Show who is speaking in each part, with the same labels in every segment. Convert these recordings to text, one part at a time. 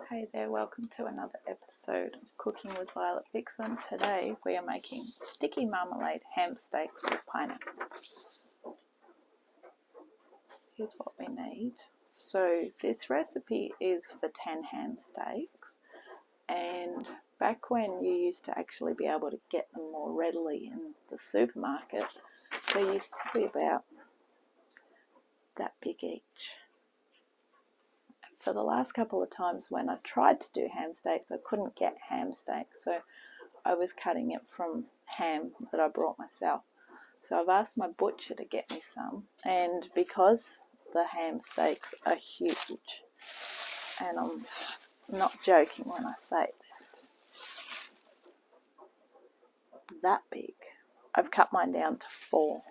Speaker 1: Hey there, welcome to another episode of Cooking with Violet Vixen. Today we are making sticky marmalade ham steaks with pineapple. Here's what we need. So this recipe is for 10 ham steaks, and back when you used to actually be able to get them more readily in the supermarket, they used to be about that big each. For the last couple of times when I tried to do ham steaks, I couldn't get ham steaks, so I was cutting it from ham that I brought myself. So I've asked my butcher to get me some, and because the ham steaks are huge, and I'm not joking when I say this, that big, I've cut mine down to 4.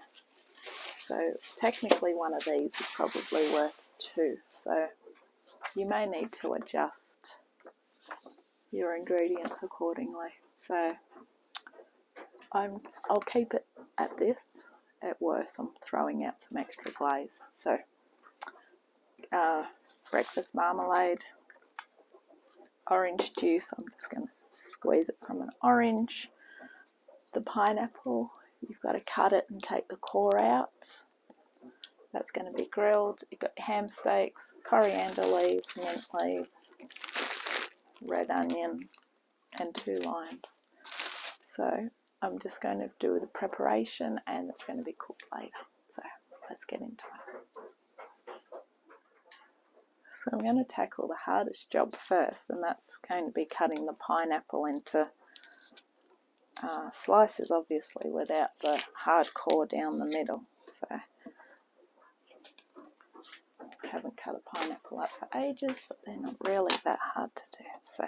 Speaker 1: So technically one of these is probably worth 2, so you may need to adjust your ingredients accordingly. So I'll keep it at this. At worst, I'm throwing out some extra glaze. So breakfast marmalade, orange juice, I'm just going to squeeze it from an orange. The pineapple, you've got to cut it and take the core out. That's going to be grilled. You've got ham steaks, coriander leaves, mint leaves, red onion, and 2 limes. So I'm just going to do the preparation, and it's going to be cooked later. So let's get into it. So I'm going to tackle the hardest job first, and that's going to be cutting the pineapple into slices, obviously, without the hard core down the middle. So I haven't cut a pineapple up for ages, but they're not really that hard to do. So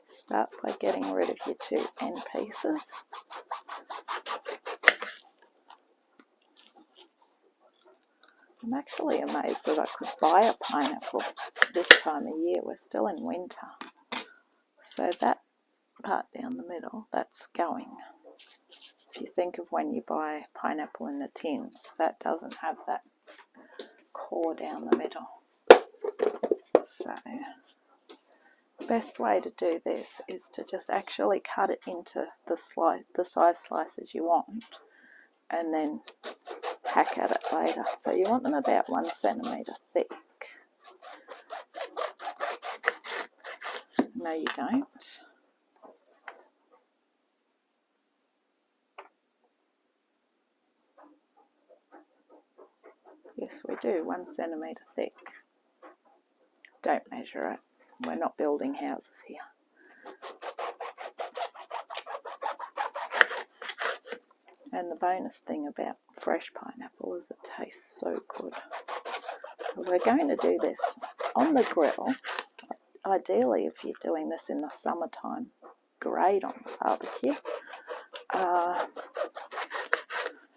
Speaker 1: start by getting rid of your 2 end pieces. I'm actually amazed that I could buy a pineapple this time of year. We're still in winter. So that part down the middle, that's going. If you think of when you buy pineapple in the tins, that doesn't have that core down the middle. So best way to do this is to just actually cut it into the size slices you want, and then hack at it later. So you want them about 1 centimetre thick. No, you don't. Yes, we do, 1 centimetre thick. Don't measure it. We're not building houses here. And the bonus thing about fresh pineapple is it tastes so good. We're going to do this on the grill. Ideally, if you're doing this in the summertime, great on the barbecue.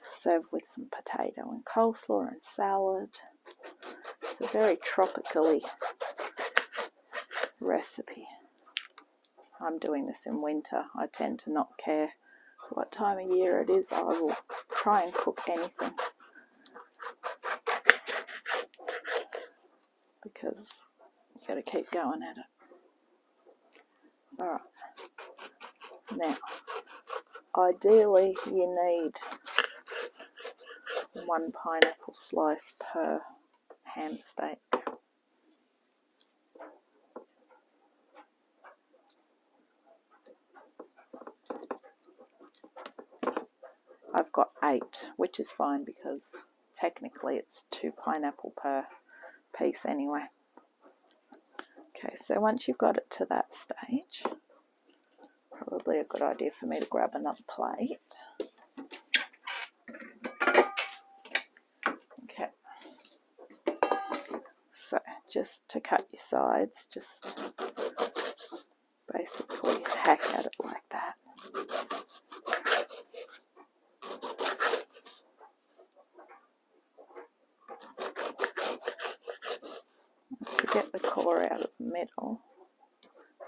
Speaker 1: Serve with some potato and coleslaw and salad. It's a very tropically recipe. I'm doing this in winter. I tend to not care what time of year it is. I will try and cook anything because you've got to keep going at it. Alright, now ideally you need 1 pineapple slice per ham steak. I've got 8, which is fine because technically it's 2 pineapple per piece anyway. Okay, so once you've got it to that stage, probably a good idea for me to grab another plate. Okay, so just to cut your sides, just basically hack at it like that. To get the core out of the middle,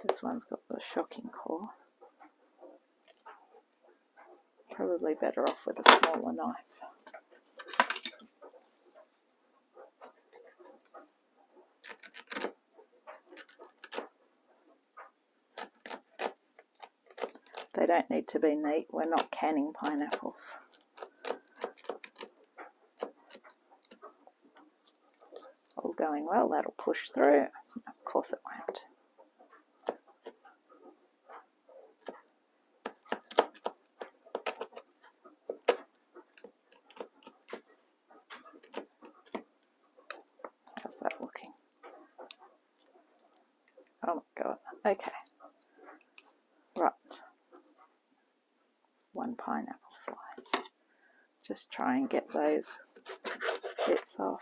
Speaker 1: this one's got the shocking core. Probably better off with a smaller knife. They don't need to be neat. We're not canning pineapples. All going well. That'll push through. Of course it won't. How's that looking? Oh my god. Okay. Right. One pineapple slice. Just try and get those bits off.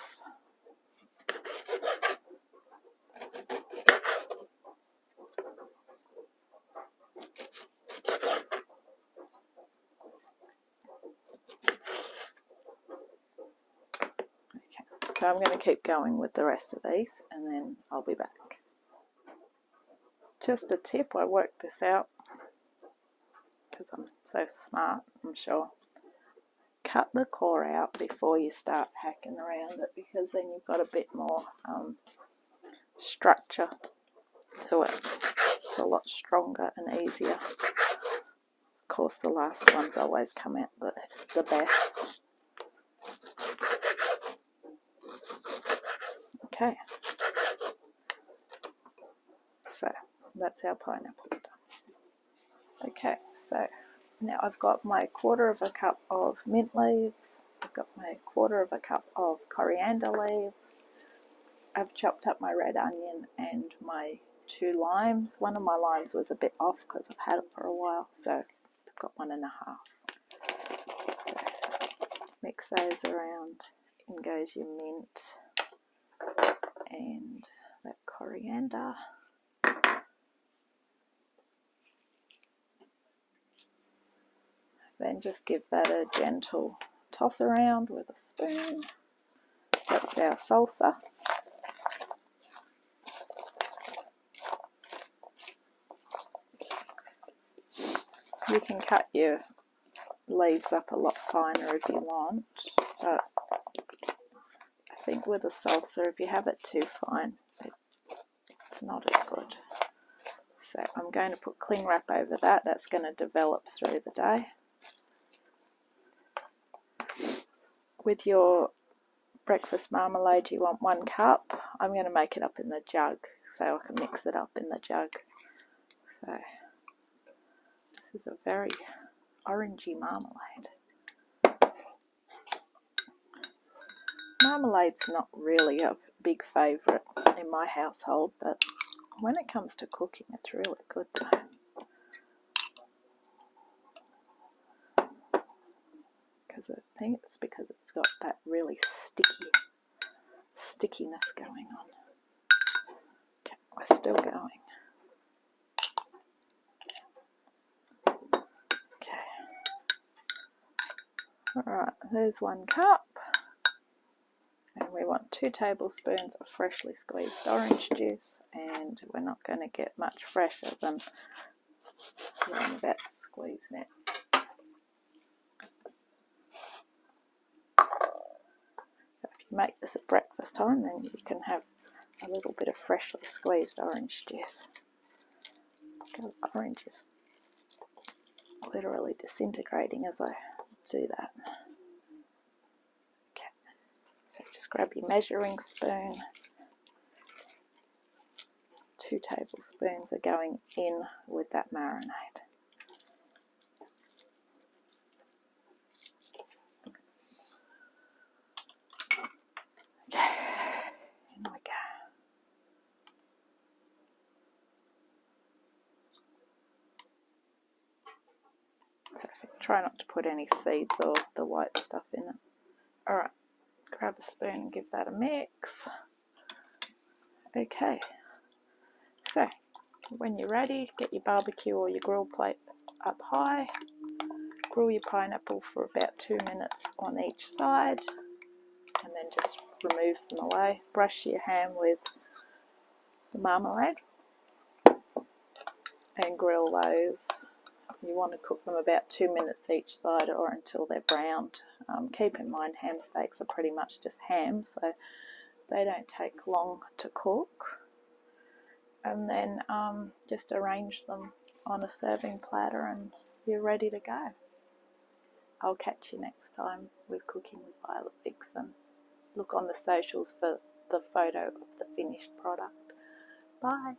Speaker 1: Okay, so I'm going to keep going with the rest of these and then I'll be back. Just a tip, I worked this out because I'm so smart, I'm sure. Cut the core out before you start hacking around it, because then you've got a bit more structure to it. It's a lot stronger and easier. Of course, the last ones always come out the best. Okay, so that's our pineapple stuff. Okay, so now I've got my 1/4 cup of mint leaves. I've got my 1/4 cup of coriander leaves. I've chopped up my red onion and my 2 limes. One of my limes was a bit off because I've had it for a while, so I've got 1 1/2. So mix those around. In goes your mint and that coriander. Then just give that a gentle toss around with a spoon. That's our salsa. You can cut your leaves up a lot finer if you want, but I think with a salsa, if you have it too fine, it's not as good. So I'm going to put cling wrap over that. That's going to develop through the day. With your breakfast marmalade, you want 1 cup. I'm going to make it up in the jug so I can mix it up in the jug. So this is a very orangey marmalade. Marmalade's not really a big favourite in my household, but when it comes to cooking, it's really good though. I think it's because it's got that really stickiness going on. Okay, we're still going. Okay. Alright, there's 1 cup. And we want 2 tablespoons of freshly squeezed orange juice, and we're not going to get much fresher than what I'm about to squeeze now. Make this at breakfast time, then you can have a little bit of freshly squeezed orange juice. The orange is literally disintegrating as I do that. Okay, so just grab your measuring spoon. 2 tablespoons are going in with that marinade. In we go. Perfect. Try not to put any seeds or the white stuff in it. Alright, grab a spoon and give that a mix. Okay, so when you're ready, get your barbecue or your grill plate up high. Grill your pineapple for about 2 minutes on each side, and then just remove them away. Brush your ham with the marmalade and grill those. You want to cook them about 2 minutes each side or until they're browned. Keep in mind ham steaks are pretty much just ham, so they don't take long to cook. And then just arrange them on a serving platter and you're ready to go. I'll catch you next time with Cooking with Violet Vixen. Look on the socials for the photo of the finished product. Bye.